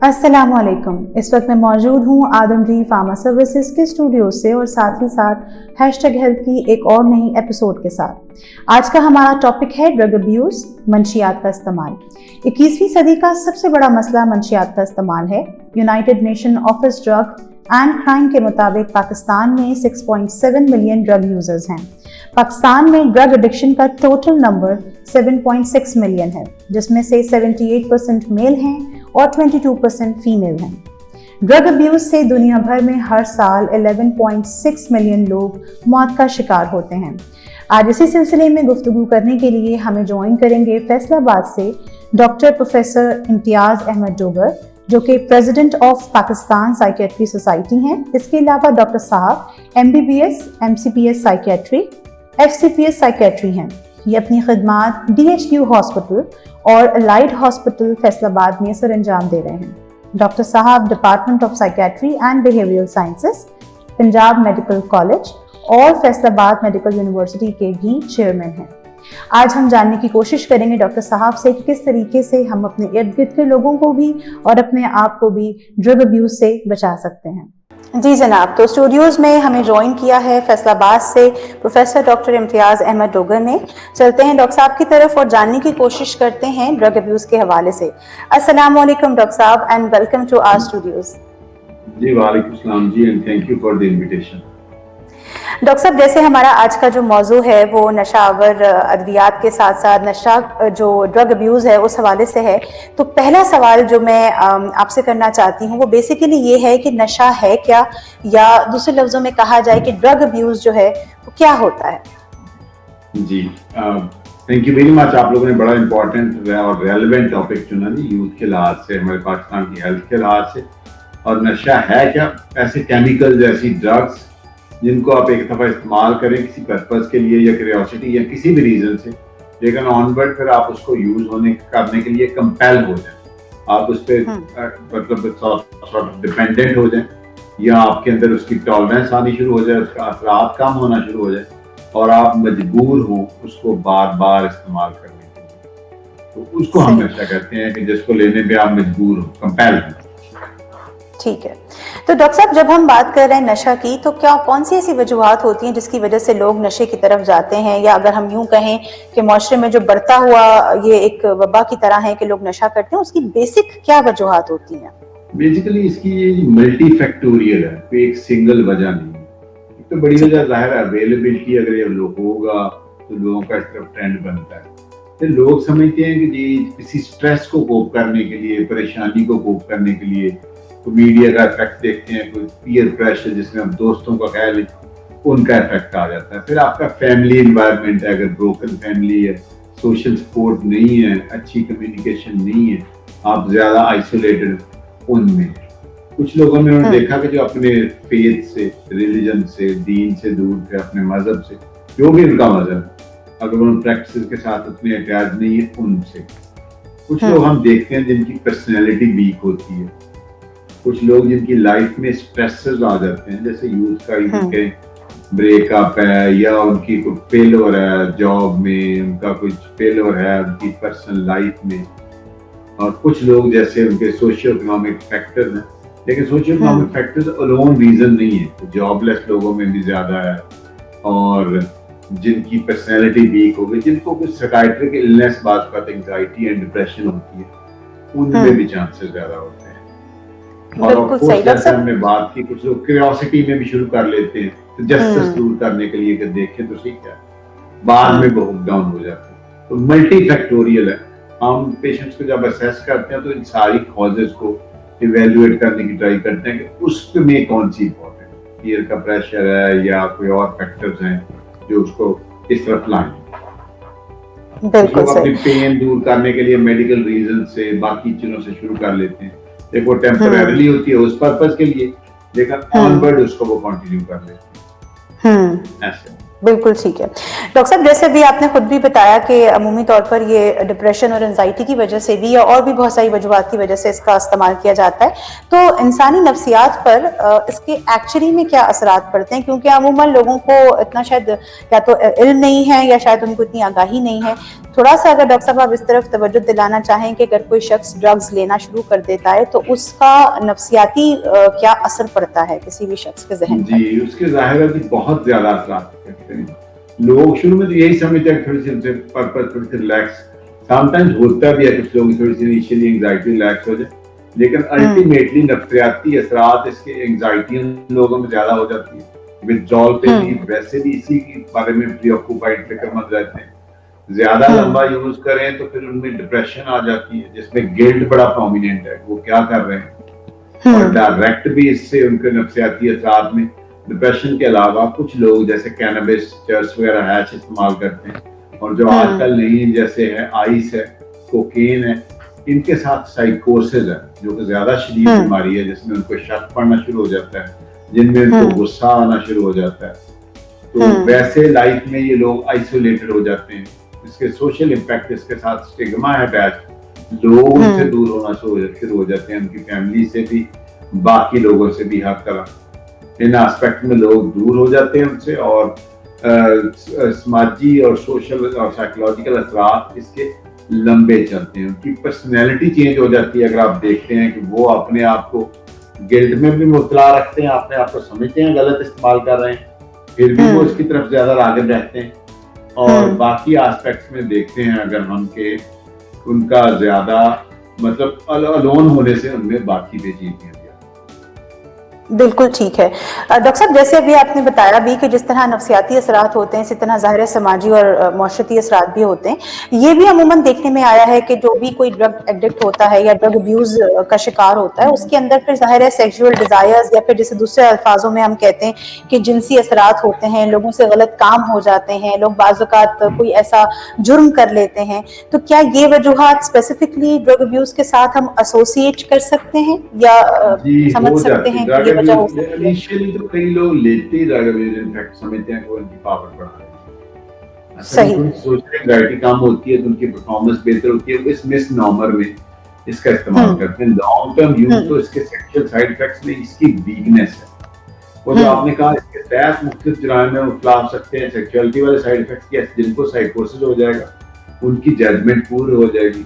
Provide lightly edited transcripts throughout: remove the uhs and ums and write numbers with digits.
अस्सलामुअलैकुम। इस वक्त मैं मौजूद हूँ आदमरी फार्मा सर्विसेज के स्टूडियो से और साथ ही साथ #हेल्थ की एक और नई एपिसोड के साथ। आज का हमारा टॉपिक है ड्रग अब्यूज़, मंशियात का इस्तेमाल। 21वीं सदी का सबसे बड़ा मसला मंशियात का इस्तेमाल है। United nation office drug and crime के मुताबिक पाकिस्तान में 6.7 मिलियन ड्रग यूजर्स हैं। पाकिस्तान में ड्रग एडिक्शन का टोटल नंबर 7.6 मिलियन है, जिसमें से 78% मेल हैं और 22% फीमेल हैं। ड्रग अब्यूज से दुनिया भर में हर साल 11.6 मिलियन लोग मौत का शिकार होते हैं। आज इसी सिलसिले में गुफ्तगू करने के लिए हमें ज्वाइन करेंगे फैसलाबाद से डॉक्टर प्रोफेसर इम्तियाज अहमद डोगर, जो कि president of Pakistan psychiatry society हैं। इसके अलावा डॉक्टर साहब MBBS MCPS psychiatry FCPS psychiatry हैं। ये अपनी खिदमात DHQ हॉस्पिटल और अलाइड हॉस्पिटल फैसलाबाद में सर अंजाम दे रहे हैं। डॉक्टर साहब department of psychiatry and behavioural sciences, Punjab medical college और फैसलाबाद मेडिकल यूनिवर्सिटी के भी चेयरमैन हैं। आज हम जानने की कोशिश करेंगे डॉक्टर साहब से कि किस तरीके से हम अपने इर्द गिर्द के लोगों को भी और अपने आप को भी ड्रग अब्यूज से बचा सकते हैं। जी जनाब, तो स्टूडियोज़ में हमें ज्वाइन किया है फैसलाबाद से प्रोफेसर डॉक्टर इम्तियाज़ अहमद डोगर ने। चलते हैं डॉक्टर साहब की तरफ और जानने की कोशिश करते हैं ड्रग अब्यूज़ के हवाले से। अस्सलाम वालेकुम डॉक्टर साहब and welcome to our studios. जी वालेकुम सलाम जी and thank you for the invitation. Doctor साहब, जैसे हमारा आज का जो मौजू है वो नशावर अद्वियात के साथ साथ नशा जो ड्रग अब्यूज़ है उस हवाले से है, तो पहला सवाल जो मैं आपसे करना चाहती हूँ वो बेसिकली ये है कि नशा है क्या, या दूसरे लफ्ज़ों में कहा जाए कि ड्रग अब्यूज़ जो है वो क्या होता है। जी थैंक यू वेरी मच। आप लोगों ने बड़ा इम्पोर्टेंट और रेलेवेंट टॉपिक चुना जी, यूथ के लिहाज से, हमारे पाकिस्तान की हेल्थ के लिहाज से। और नशा है क्या? ऐसे केमिकल्स, ऐसी ड्रग्स जिनको आप एक दफ़ा इस्तेमाल करें किसी पर्पज़ के लिए या क्यूरियोसिटी या किसी भी रीज़न से, लेकिन ऑनवर्ड फिर आप उसको यूज़ करने के लिए कंपेल हो जाए, आप उस पर मतलब डिपेंडेंट हो जाए, या आपके अंदर उसकी टॉलरेंस आनी शुरू हो जाए, उसका असरात कम होना शुरू हो जाए और आप मजबूर हो उसको बार बार इस्तेमाल करने के लिए, तो उसको हम नशा कहते हैं कि जिसको लेने पे आप मजबूर हो, कंपेल हो। ठीक है, तो डॉक्टर साहब जब हम बात कर रहे हैं नशा की, तो क्या कौन सी ऐसी वजूहात होती हैं जिसकी वजह से लोग नशे की तरफ जाते हैं, या अगर हम यूं कहें कि माशरे में जो बढ़ता हुआ ये एक वबा की तरह है कि लोग नशा करते हैं, उसकी बेसिक क्या वजूहात होती हैं? बेसिकली इसकी ये मल्टी फैक्टोरियल है, कोई एक सिंगल वजह नहीं है। एक तो बड़ी वजह जाहिर है अवेलेबिलिटी, अगर ये लोग होगा तो लोगों का इस तरफ ट्रेंड बनता है। फिर लोग समझते हैं कि जी किसी स्ट्रेस को कोप करने के लिए, परेशानी को कोप करने के लिए तो मीडिया का इफेक्ट देखते हैं, कोई पीयर प्रेशर जिसमें हम दोस्तों का कह लें, उनका इफेक्ट आ जाता है। फिर आपका फैमिली एनवायरनमेंट है, अगर ब्रोकन फैमिली है, सोशल सपोर्ट नहीं है, अच्छी कम्युनिकेशन नहीं है, आप ज्यादा आइसोलेटेड उनमें। कुछ लोगों में उन्होंने देखा कि जो अपने फेथ से, रिलीजन से, दीन से दूर थे, अपने मजहब से, जो भी उनका मजहब, अगर उन प्रैक्टिस के साथ उतने अटैच नहीं है उनसे। कुछ लोग हम देखते हैं जिनकी पर्सनैलिटी वीक होती है, कुछ लोग जिनकी लाइफ में स्ट्रेसेस आ जाते हैं, जैसे यूथ का उनके ब्रेकअप है, या उनकी कोई फेलियर है जॉब में, उनका कुछ फेलियर है उनकी पर्सनल लाइफ में। और कुछ लोग जैसे उनके सोशियो इकोनॉमिक फैक्टर्स हैं, लेकिन socio economic factors alone reason नहीं है, तो जॉबलेस लोगों में भी ज्यादा है, और जिनकी पर्सनैलिटी वीक हो गई, जिनको कुछ साइकियाट्रिक इलनेस, बात का एंजाइटी एंड डिप्रेशन होती है, उनमें भी चांसेस ज्यादा होते हैं। और जैसे हमने बात की, कुछ लोग क्यूरियोसिटी में भी शुरू कर लेते हैं, तो जस्टिस दूर करने के लिए कि देखें तो ठीक है, बाद में बहुत डाउन हो जाते हैं। तो मल्टी फैक्टोरियल है। हम पेशेंट्स को जब असेस करते हैं तो इन सारी कॉजेज को इवेल्युएट करने की ट्राई करते हैं कि उसमें कौन सी इंपॉर्टेंट है, पीयर का प्रेशर है या कोई और फैक्टर्स हैं जो उसको इस तरफ लाएंगे। बिल्कुल सही। अपनी पेन दूर करने के लिए मेडिकल रीजन से, बाकी चीजों से शुरू कर लेते हैं, देखो टेम्परेरीली होती है उस पर्पस के लिए, लेकिन ऑनवर्ड उसको वो कंटिन्यू कर लेते हैं ऐसे। बिल्कुल ठीक है। डॉक्टर साहब, जैसे अभी आपने खुद भी बताया कि अमूमी तौर पर ये डिप्रेशन और एंजाइटी की वजह से भी या और भी बहुत सारी वजूहात की वजह से इसका इस्तेमाल किया जाता है। तो इंसानी नफ्सियात पर इसके एक्चुअली में क्या असरात पड़ते हैं? क्योंकि अमूमन लोगों को इतना शायद या तो इल्म नहीं है या शायद उनको इतनी आगाही नहीं है। थोड़ा सा अगर डॉक्टर साहब आप इस तरफ तवज्जो दिलाना चाहें कि अगर कोई शख्स ड्रग्स लेना शुरू कर देता है तो उसका नफ्सियाती क्या असर पड़ता है किसी भी शख्स के ज़हन पर? जी, उसके ज़ाहिर है कि बहुत ज़्यादा असरात करते हैं। लोग शुरू में तो यही समझते हैं थोड़ी सी उनसे पर्पस थोड़ी सी रिलैक्स, समटाइम्स होता भी है कुछ लोगों की थोड़ी सी इनिशियली एंग्जाइटी रिलैक्स हो जाए, लेकिन अल्टीमेटली नफ्सियाती असरात इसके एंग्जाइटी उन लोगों में ज़्यादा हो जाती है। विथड्रॉल पे भी वैसे भी इसी के बारे में प्रीऑक्यूपाइड फिक्रमंद रहते हैं। ज़्यादा लंबा यूज़ करें तो फिर उनमें डिप्रेशन आ जाती है, जिसमें गिल्ट बड़ा प्रोमिनेंट है, वो क्या कर रहे हैं। और डायरेक्ट भी इससे उनके नफ्सियाती असरात में डिप्रेशन के अलावा कुछ लोग जैसे कैनबिस, चर्च वगैरह हैश इस्तेमाल करते हैं, और जो आजकल नई जैसे है आइस है, कोकेन है, इनके साथ साइकोसिस है जो कि ज्यादा शदीद बीमारी है, जिसमें उनको शक पड़ना शुरू हो जाता है, जिनमें उनको गुस्सा आना शुरू हो जाता है। तो वैसे लाइफ में ये लोग आइसोलेटेड हो जाते हैं। इसके सोशल इम्पैक्ट, इसके साथ स्टिग्मा है बैच, लोग उनसे दूर होना शुरू हो जाते हैं, उनकी फैमिली से भी, बाकी लोगों से भी, हर तरह इन एस्पेक्ट में लोग दूर हो जाते हैं उनसे। और समाजी और सोशल और साइकोलॉजिकल असरात इसके लंबे चलते हैं। उनकी पर्सनैलिटी चेंज हो जाती है। अगर आप देखते हैं कि वो अपने आप को गिल्ट में भी मुब्तला रखते हैं, अपने आप को समझते हैं गलत इस्तेमाल कर रहे हैं, फिर भी वो इसकी तरफ ज्यादा राग़िब रहते हैं। और बाकी एस्पेक्ट्स में देखते हैं अगर हम के उनका ज्यादा मतलब अलोन होने से उनमें बाकी भी चीजें हैं। बिल्कुल ठीक है। डॉक्टर साहब, जैसे अभी आपने बताया भी कि जिस तरह नफ्सियाती असरात होते हैं इसी तरह ज़ाहिर है समाजी और मौशरती असरात भी होते हैं। ये भी अमूमन देखने में आया है कि जो भी कोई ड्रग एडिक्ट होता है या ड्रग अब्यूज़ का शिकार होता है, उसके अंदर फिर ज़ाहिर है सेक्सुअल डिज़ायर्स या फिर जिसे दूसरे अल्फाजों में हम कहते हैं कि जिनसी असरात होते हैं, लोगों से गलत काम हो जाते हैं, लोग बाज़ औक़ात कोई ऐसा जुर्म कर लेते हैं। तो क्या ये वजूहात स्पेसिफिकली ड्रग अब्यूज़ के साथ हम एसोसिएट कर सकते हैं या समझ सकते हैं कि इनिशियली तो कई लोग लेते ही ड्रग अब्यूज इनफैक्ट समझते हैं कि उनकी पावर बढ़ा रहे हैं। सही सोशल एंजाइटी कम होती है तो उनकी परफॉर्मेंस बेहतर होती है। इस मिसनॉमर में इसका इस्तेमाल करते हैं। लॉन्ग टर्म यूज तो इसके सेक्सुअल साइड इफेक्ट्स में इसकी वीकनेस है। और जो आपने कहा इसके तहत मुख्तलिफ जुराइम में मुब्तला हो सकते हैं। सेक्सुअलिटी वाले साइड इफेक्ट्स के जिनको साइकोसिस हो जाएगा, उनकी जजमेंट पूरी हो जाएगी।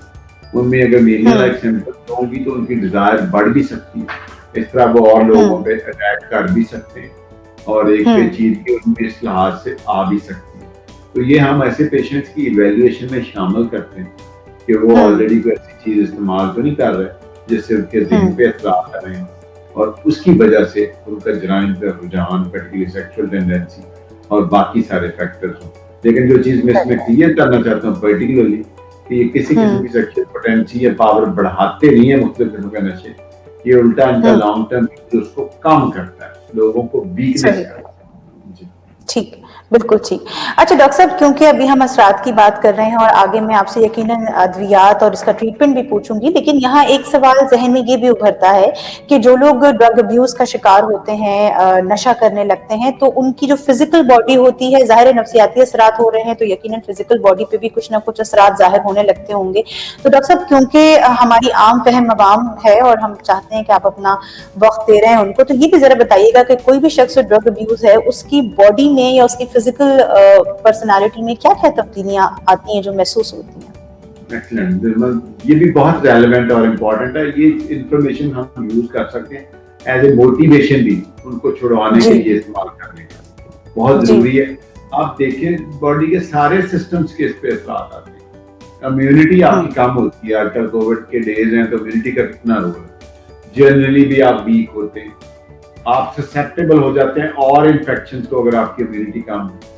उनमें अगर मेनिया लाइक सिम्पटम्स होंगी तो उनकी डिजायर बढ़ भी सकती है। इस तरह वो और लोगों पे अटैक कर भी सकते हैं और एक पेचीद के उनमें इस लिहाज से आ भी सकती है। तो ये हम ऐसे पेशेंट्स की इवैल्यूएशन में शामिल करते हैं कि वो ऑलरेडी कोई ऐसी चीज इस्तेमाल तो नहीं कर रहे जिससे उनके ज़हन पे असर आ रहे हैं और उसकी वजह से उनका जराइम का रुझान, पर्टिकुलरली सेक्सुअल टेंडेंसी और बाकी सारे फैक्टर्स हों। लेकिन जो चीज मैं इसमें क्लियर करना चाहता हूँ पर्टिकुलरली कि ये किसी किस्म की सेक्सुअल पोटेंसी या पावर बढ़ाते नहीं है मुख्तलिफ किस्म के नशे। ये उल्टा इनका लॉन्ग टर्म उसको कम करता है, लोगों को वीकनेस करता है। ठीक, बिल्कुल ठीक। अच्छा डॉक्टर साहब, क्योंकि अभी हम असरात की बात कर रहे हैं और आगे मैं आपसे यकीनन अद्वियात और इसका ट्रीटमेंट भी पूछूंगी, लेकिन यहाँ एक सवाल जहन में ये भी उभरता है कि जो लोग ड्रग अब्यूज का शिकार होते हैं, नशा करने लगते हैं, तो उनकी जो फिजिकल बॉडी होती है, ज़ाहिर नफ्सियाती असरात हो रहे हैं तो यकीनन फिजिकल बॉडी पे भी कुछ ना कुछ असरात जाहिर होने लगते होंगे। तो डॉक्टर साहब, क्योंकि हमारी आम फहम अवाम है और हम चाहते हैं कि आप अपना वक्त दे रहे हैं उनको, तो ये भी जरा बताइएगा कि कोई भी शख्स जो ड्रग अब्यूज है उसकी बॉडी में या उसकी फिजिकल पर्सनालिटी में क्या क्या तब्दीलियां आती हैं जो महसूस होती हैं? एक्सीलेंट, ये भी बहुत रेलेवेंट और इम्पोर्टेंट है। ये इंफॉर्मेशन हम यूज कर सकते हैं एज ए मोटिवेशन भी उनको छुड़वाने के लिए इस्तेमाल करने का बहुत जरूरी है। आप देखें बॉडी के सारे सिस्टम्स के इस पे असर आते हैं। इम्यूनिटी आपकी कम होती है। आजकल कोविड के डेज हैं तो इम्यूनिटी का कितना रोल है। जनरली भी आप वीक होते हैं, आप ससेप्टेबल हो जाते हैं और इन्फेक्शंस को अगर आपकी इम्यूनिटी कम है।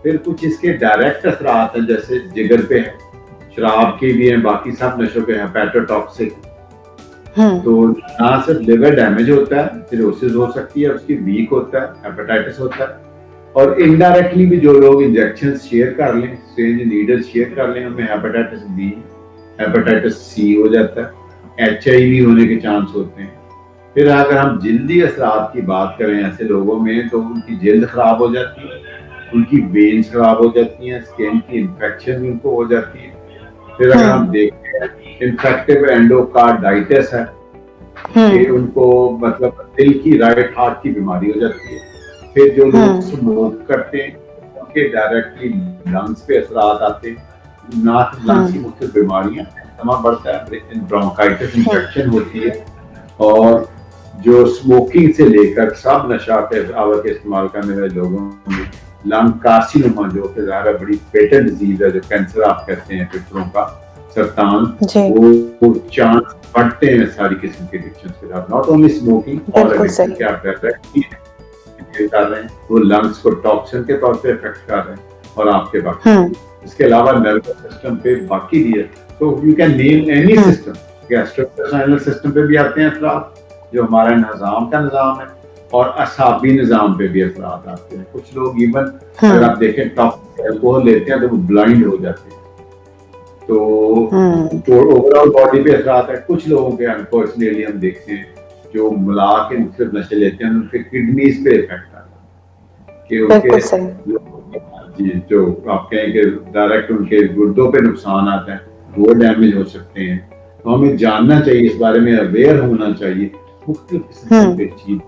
फिर कुछ इसके डायरेक्ट असरात हैं जैसे जिगर पे है, शराब के भी हैं, बाकी सब नशों पे हेपेटोटॉक्सिक। तो ना सिर्फ लिवर डैमेज होता है, सिरोसिस हो सकती है, उसकी वीक होता है, हेपेटाइटिस होता है। और इनडायरेक्टली भी जो लोग इंजेक्शन शेयर कर लें, सिरिंज नीडल शेयर कर लें, उनमें हेपेटाइटिस बी, हेपेटाइटिस सी हो जाता है, HIV होने के चांस होते हैं। फिर अगर हम जल्दी असरात की बात करें ऐसे लोगों में तो उनकी जल्द खराब हो जाती है, उनकी वेन्स खराब हो जाती हैं, स्किन की इन्फेक्शन भी उनको हो जाती है। फिर अगर हम देखते हैं इन्फेक्टिव एंडोकार्डाइटिस है कि उनको मतलब दिल की, राइट हार्ट की बीमारी हो जाती है। फिर जो लोग स्मोक करते हैं उनके डायरेक्टली लंग्स पे असरात आते हैं, नाक लंग्स की मुख्तलिफ बीमारियां, अस्थमा बढ़ता है, ब्रोंकाइटिस इन्फेक्शन होती है। और जो स्मोकिंग से लेकर सब नशा के आवर के इस्तेमाल करने वाले लोगों में लंग कार्सिनोमा, जो कि ज़ाहिर है बड़ी फेटल डिजीज है, जो कैंसर आप कहते हैं फेफड़ों का सरतान, वो चांस बढ़ते हैं सारी किस्म के एडिक्शन के साथ। नॉट ओनली स्मोकिंग और एडिक्शन के आप कर रहे हैं, वो लंग्स को टॉक्सिन के तौर पे इफेक्ट कर रहे हैं और आपके बाकी इसके अलावा नर्वस सिस्टम पे बाकी भी है। तो you can name any system, gastrointestinal system पे भी आते हैं असरात, जो हमारा निज़ाम का निज़ाम है, और असाबी निज़ाम पे भी असरात आते हैं। कुछ लोग इवन अगर आप देखें टॉक्सिक अल्कोहल लेते हैं तो वो ब्लाइंड हो जाते हैं। तो ओवरऑल बॉडी पे असरात है। कुछ लोगों के अनफॉर्चुनेटली हम देखते हैं जो मिला के मुख्तलिफ नशे लेते हैं, उनके किडनीज पे इफेक्ट आता है कि उनके जी, जो आप कहें कि डायरेक्ट उनके गुर्दों पे नुकसान आता है, वो डैमेज हो सकते हैं। तो हमें जानना चाहिए, इस बारे में अवेयर होना चाहिए। मुख्तलिफ किस्म की चीज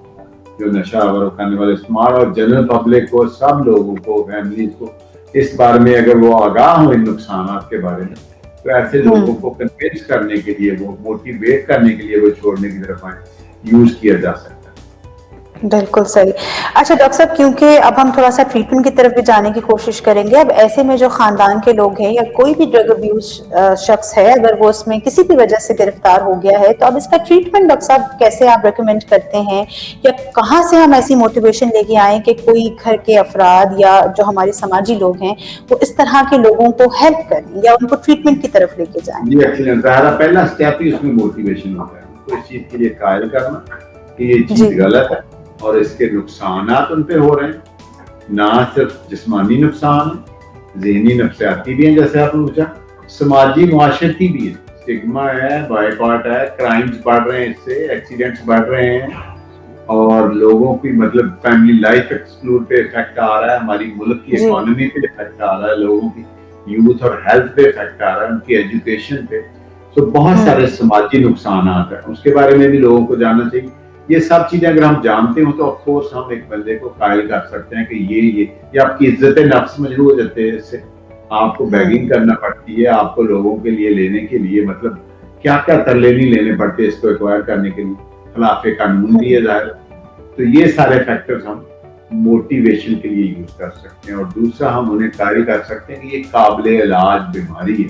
जो नशा आवर करने वाले स्मार्ट और जनरल पब्लिक को, सब लोगों को, फैमिलीज को इस बारे में अगर वो आगाह हो इन नुकसानात के बारे में, तो ऐसे लोगों को कन्विंस करने के लिए, वो मोटिवेट करने के लिए वो छोड़ने की तरफ आए, यूज किया जा सकता है। बिल्कुल सही। अच्छा डॉक्टर साहब, क्योंकि अब हम थोड़ा सा ट्रीटमेंट की तरफ भी जाने की कोशिश करेंगे। अब ऐसे में जो खानदान के लोग हैं या कोई भी ड्रग अब्यूज शख्स है, अगर वो उसमें किसी भी वजह से गिरफ्तार हो गया है, तो अब इसका ट्रीटमेंट डॉक्टर साहब कैसे आप रेकमेंड करते हैं, या कहाँ से हम ऐसी मोटिवेशन लेके आए कि कोई घर के अफराद या जो हमारे समाजी लोग हैं वो इस तरह के लोगों को हेल्प करें या उनको ट्रीटमेंट की तरफ लेके जाएं? जी एक्सीलेंट। पहला स्टेप ही उसमें मोटिवेशन होता है, उनको इस चीज के लिए कायल करना कि ये चीज गलत है और इसके नुकसानात उन पे हो रहे हैं। ना सिर्फ जिस्मानी नुकसान, ज़हनी नफ्सियाती भी हैं, जैसे आपने पूछा, समाजी मुआशरती भी है। स्टिग्मा है, बॉयकॉट है, क्राइम्स बढ़ रहे हैं, इससे एक्सीडेंट्स बढ़ रहे हैं और लोगों की मतलब फैमिली लाइफ एक्सप्लोर पे इफेक्ट आ रहा है, हमारी मुल्क की इकोनॉमी पे इफेक्ट आ रहा है, लोगों की यूथ और हेल्थ पे इफेक्ट आ रहा है, उनकी एजुकेशन पे। तो बहुत सारे समाजी नुकसान है, उसके बारे में भी लोगों को जानना चाहिए। ये सब चीजें अगर हम जानते हो तो ऑफ कोर्स हम एक बंदे को कायल कर सकते हैं कि ये आपकी इज्जत नफ्स मजबूत हो जाते हैं। इससे आपको बैगिंग करना पड़ती है, आपको लोगों के लिए लेने के लिए मतलब क्या क्या तरले नहीं लेने पड़ते इसको एक्वायर करने के लिए, खिलाफे कानून भी है जाहिर। तो ये सारे फैक्टर्स हम मोटिवेशन के लिए यूज कर सकते हैं। और दूसरा, हम उन्हें कायल कर सकते हैं कि ये काबिल इलाज बीमारी है,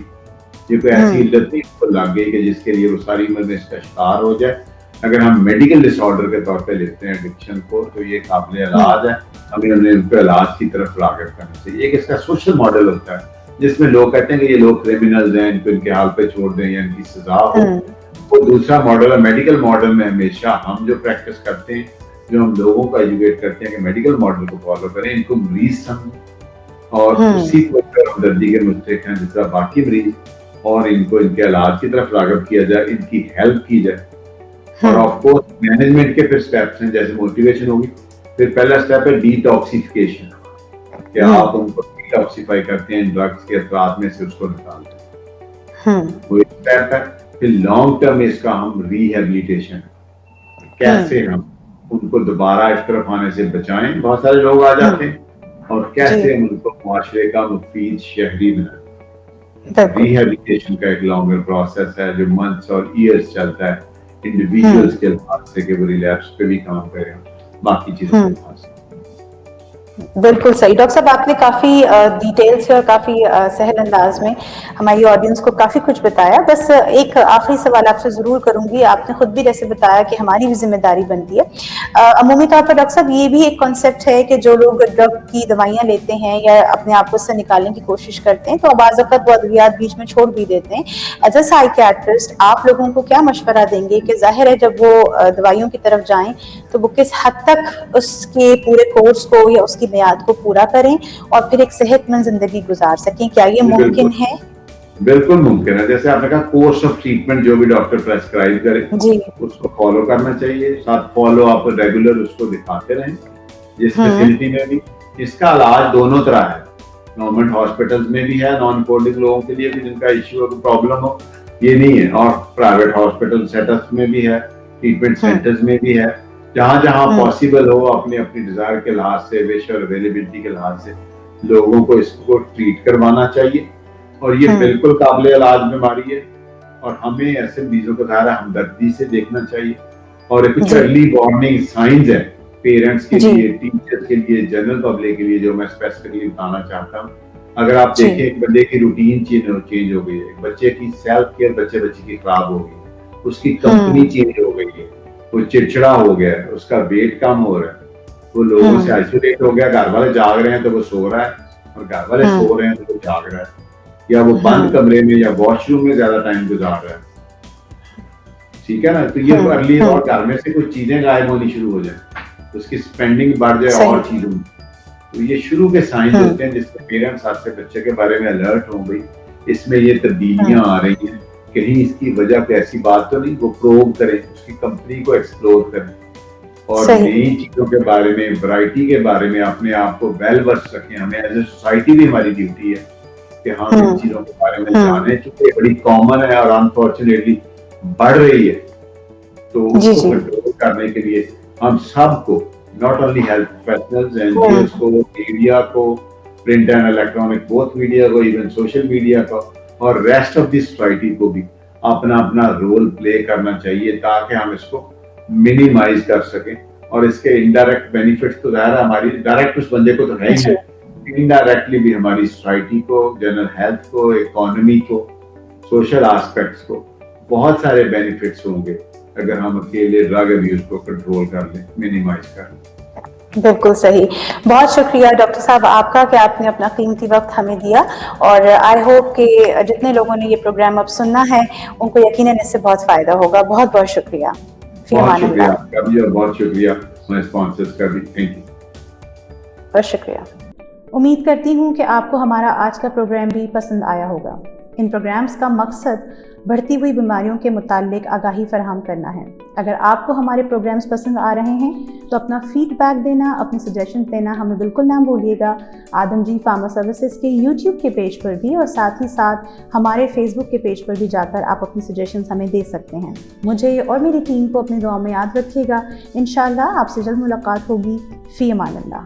ये कोई ऐसी इल्लत नहीं लग गई कि जिसके लिए वो सारी उम्र में इसका शिकार हो जाए। अगर हम मेडिकल डिसऑर्डर के तौर पे लेते हैं एडिक्शन को, तो ये काबिल इलाज है, हमें उन्हें उनके इलाज की तरफ राग़िब करना चाहिए। एक इसका सोशल मॉडल होता है जिसमें लोग कहते हैं कि ये लोग क्रिमिनल्स हैं, इनको इनके हाल पे छोड़ दें या इनकी सजा हो। वो दूसरा मॉडल है। मेडिकल मॉडल में हमेशा हम जो प्रैक्टिस करते हैं, जो हम लोगों को एजुकेट करते हैं कि मेडिकल मॉडल को फॉलो करें, इनको मरीज समझें और उसी को हमदर्दी के मुस्तहिक हैं जिस तरह बाकी मरीज, और इनको इनके इलाज की तरफ राग़िब किया जाए, इनकी हेल्प की जाए। और ऑफ कोर्स मैनेजमेंट के फिर स्टेप्स हैं, जैसे मोटिवेशन होगी, फिर पहला स्टेप है डिटॉक्सिफिकेशन, कि आप उनको डिटॉक्सिफाई करते हैं ड्रग्स के असरात में से, उसको निकालते हैं। वो एक स्टेप है। फिर लॉन्ग टर्म इसका हम रिहेबिलिटेशन, कैसे हम उनको दोबारा इस तरफ आने से बचाएं, बहुत सारे लोग आ जाते हैं, और कैसे हम उनको मुआशरे का मुफीद शहरी बनाएं। रिहेबिलिटेशन का एक लॉन्गर प्रोसेस है जो मंथ्स और ईयर्स चलता है, इंडिविजुअल्स के लिहाज से कि वो रिलैप्स पे भी काम करें, बाकी चीजों के लिहाज से। बिल्कुल सही डॉक्टर साहब, आपने काफी डिटेल से और काफी सहल अंदाज में हमारी ऑडियंस को काफी कुछ बताया। बस एक आखिरी सवाल आपसे जरूर करूंगी। आपने खुद भी जैसे बताया कि हमारी भी जिम्मेदारी बनती है। अमूमी तौर पर डॉक्टर साहब, ये भी एक कॉन्सेप्ट है कि जो लोग ड्रग की दवाइयां लेते हैं या अपने आप को उससे निकालने की कोशिश करते हैं, तो बाज़ औक़ात वो अद्वियात बीच में छोड़ भी देते हैं। एज अ साइकियाट्रिस्ट आप लोगों को क्या मशवरा देंगे कि जाहिर है जब वो दवाइयों की तरफ जाएं तो वो किस हद तक उसके पूरे कोर्स को या उसकी मियाद को पूरा करें और फिर एक सेहतमंद जिंदगी गुजार सकें? क्या ये मुमकिन है? बिल्कुल मुमकिन है। जैसे आपने कहा, कोर्स ऑफ ट्रीटमेंट जो भी डॉक्टर प्रेस्क्राइब करे उसको फॉलो करना चाहिए। साथ फॉलो आप रेगुलर उसको दिखाते रहें, जिस फैसिलिटी में भी, इसका इलाज दोनों तरह है, गवर्नमेंट हॉस्पिटल्स में भी है, नॉन कोडिंग लोगों के लिए भी जिनका इश्यू हो, प्रॉब्लम हो, ये नहीं है, और प्राइवेट हॉस्पिटल सेटअप्स में भी है, ट्रीटमेंट सेंटर्स में भी है, जहां जहां पॉसिबल हो अपनी अपनी डिजायर के लिहाज से, विश और अवेलेबिलिटी के लिहाज से लोगों को इसको ट्रीट करवाना चाहिए। और ये बिल्कुल काबिल इलाज बीमारी है और हमें ऐसे मरीजों को ज़्यादा हमदर्दी से देखना चाहिए। और कुछ अर्ली वार्निंग साइंस है पेरेंट्स के लिए, टीचर्स के लिए, जनरल पब्लिक के लिए, जो मैं स्पेसिफिकली बताना चाहता हूँ। अगर आप देखें एक बंदे की रूटीन चेंज हो गई है, बच्चे की सेल्फ केयर बच्चे की खराब हो गई है, उसकी कंपनी चेंज हो गई है, वो चिड़चिड़ा हो गया है, उसका वेट कम हो रहा है, वो लोगों से आइसोलेट हो गया, घर वाले जाग रहे हैं तो वो सो रहा है, और घर वाले सो रहे हैं तो वो जाग रहा है, या वो बंद कमरे में या वॉशरूम में ज्यादा टाइम गुजार रहा है। ठीक है ना, तो ये अर्ली और घर में से कुछ चीजें गायब होनी शुरू हो जाए, उसकी स्पेंडिंग बढ़ जाए और चीजों में, तो ये शुरू के साइन होते हैं जिससे पेरेंट्स आपसे बच्चे के बारे में अलर्ट हो गई, इसमें ये तब्दीलियां आ रही हैं, कहीं इसकी वजह पे ऐसी बात तो नहीं, वो प्रोब करें, उसकी कंपनी को एक्सप्लोर करें और नई चीजों के बारे में, वैरायटी के बारे में अपने आप को वेल वर्स रखें। हमें एज ए सोसाइटी भी हमारी ड्यूटी है कि हम इन चीजों के बारे में जाने, चूंकि बड़ी कॉमन है और अनफॉर्चुनेटली बढ़ रही है, तो उसको कंट्रोल करने के लिए हम सबको, not only health professionals, NGOs को, मीडिया को, print and electronic both media को, इवन सोशल मीडिया को और रेस्ट ऑफ द सोसाइटी को भी अपना अपना रोल प्ले करना चाहिए, ताकि हम इसको मिनिमाइज कर सकें। और इसके इनडायरेक्ट बेनिफिट्स तो ज़ाहिर है, हमारी डायरेक्ट उस बंदे को तो है ही, इनडायरेक्टली भी हमारी सोसाइटी को, जनरल हेल्थ को, इकोनॉमी को, सोशल एस्पेक्ट्स को बहुत सारे बेनिफिट्स होंगे अगर हम अकेले ड्रग अब्यूज को कंट्रोल कर लें, मिनिमाइज कर लें। बिल्कुल सही। बहुत शुक्रिया डॉक्टर साहब आपका कि आपने अपना कीमती वक्त हमें दिया, और आई होप कि जितने लोगों ने ये प्रोग्राम अब सुनना है उनको यकीनन इससे बहुत फायदा होगा। बहुत बहुत शुक्रिया। बहुत शुक्रिया आपका भी और बहुत शुक्रिया हमारे स्पॉन्सर्स का भी। Thank you. बहुत शुक्रिया। उम्मीद करती हूँ कि आपको हमारा आज का प्रोग्राम भी पसंद आया होगा। इन प्रोग्राम्स का मकसद बढ़ती हुई बीमारियों के मुताल्लिक आगाही फराहम करना है। अगर आपको हमारे प्रोग्राम्स पसंद आ रहे हैं तो अपना फीडबैक देना, अपनी सजेशन देना हमें बिल्कुल ना भूलिएगा। आदमजी फार्मा सर्विसेज के यूट्यूब के पेज पर भी और साथ ही साथ हमारे फेसबुक के पेज पर भी जाकर आप अपनी सजेशंस हमें दे सकते हैं। मुझे और मेरी टीम को अपनी दुआ में याद रखिएगा। इंशाअल्लाह आपसे जल्द मुलाकात होगी। फ़ी अमान अल्लाह।